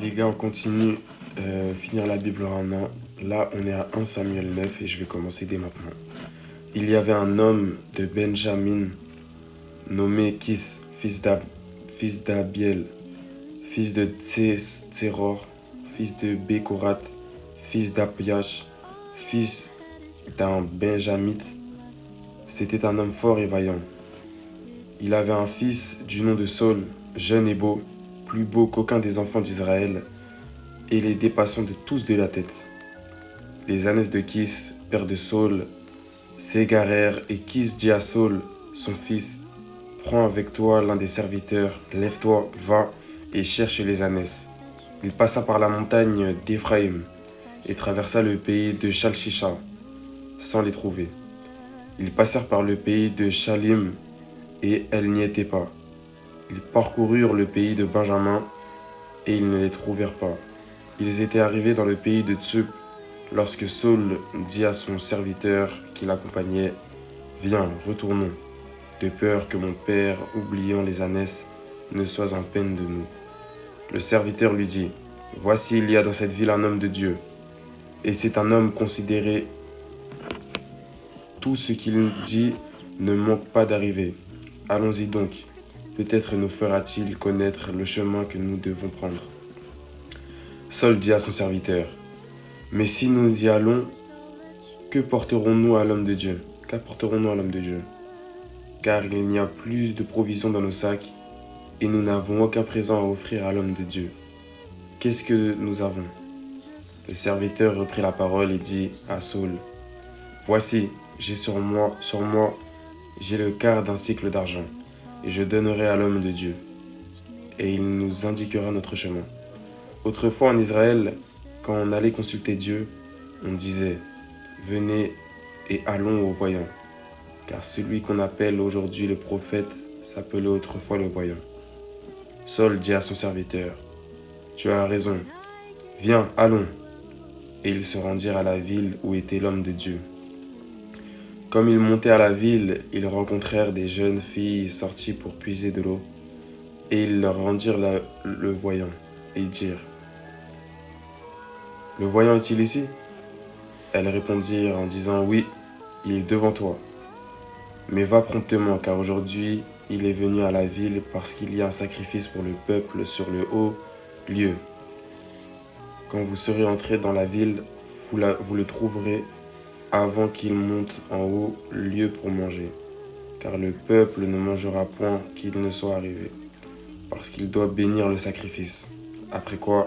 Les gars, on continue. Finir la Bible en un an. Là, on est à 1 Samuel 9 et je vais commencer dès maintenant. Il y avait un homme de Benjamin nommé Kis, fils d'Abiel, fils de Tseror, fils de Bécorat, fils d'Apiach, fils d'un Benjamite. C'était un homme fort et vaillant. Il avait un fils du nom de Saul, jeune et beau, plus beau qu'aucun des enfants d'Israël, et les dépassant de tous de la tête. Les ânesses de Kis, père de Saul, s'égarèrent, et Kis dit à Saul, son fils, « Prends avec toi l'un des serviteurs, lève-toi, va, et cherche les ânesses. » Il passa par la montagne d'Éphraïm, et traversa le pays de Chalshicha, sans les trouver. Ils passèrent par le pays de Shalim, et elles n'y étaient pas. Ils parcoururent le pays de Benjamin, et ils ne les trouvèrent pas. Ils étaient arrivés dans le pays de Tsup, lorsque Saul dit à son serviteur qui l'accompagnait, « Viens, retournons, de peur que mon père, oubliant les ânesses, ne soit en peine de nous. » Le serviteur lui dit, « Voici, il y a dans cette ville un homme de Dieu, et c'est un homme considéré. Tout ce qu'il dit ne manque pas d'arriver. Allons-y donc, peut-être nous fera-t-il connaître le chemin que nous devons prendre. » Saul dit à son serviteur, « Mais si nous y allons, que porterons-nous à l'homme de Dieu? Qu'apporterons-nous à l'homme de Dieu? Car il n'y a plus de provisions dans nos sacs, et nous n'avons aucun présent à offrir à l'homme de Dieu. Qu'est-ce que nous avons? » Le serviteur reprit la parole et dit à Saul, « Voici, j'ai sur moi, j'ai le quart d'un sicle d'argent, et je donnerai à l'homme de Dieu, et il nous indiquera notre chemin. » Autrefois en Israël, quand on allait consulter Dieu, on disait, « Venez et allons au voyant. » Car celui qu'on appelle aujourd'hui le prophète s'appelait autrefois le voyant. Saul dit à son serviteur, « Tu as raison, viens, allons. » Et ils se rendirent à la ville où était l'homme de Dieu. Comme ils montaient à la ville, ils rencontrèrent des jeunes filles sorties pour puiser de l'eau, et ils leur rendirent le voyant, et ils dirent, « Le voyant est-il ici? » Elles répondirent en disant, « Oui, il est devant toi. Mais va promptement, car aujourd'hui il est venu à la ville parce qu'il y a un sacrifice pour le peuple sur le haut lieu. Quand vous serez entrés dans la ville, vous le trouverez avant qu'il monte en haut lieu pour manger. Car le peuple ne mangera point qu'il ne soit arrivé, parce qu'il doit bénir le sacrifice. Après quoi,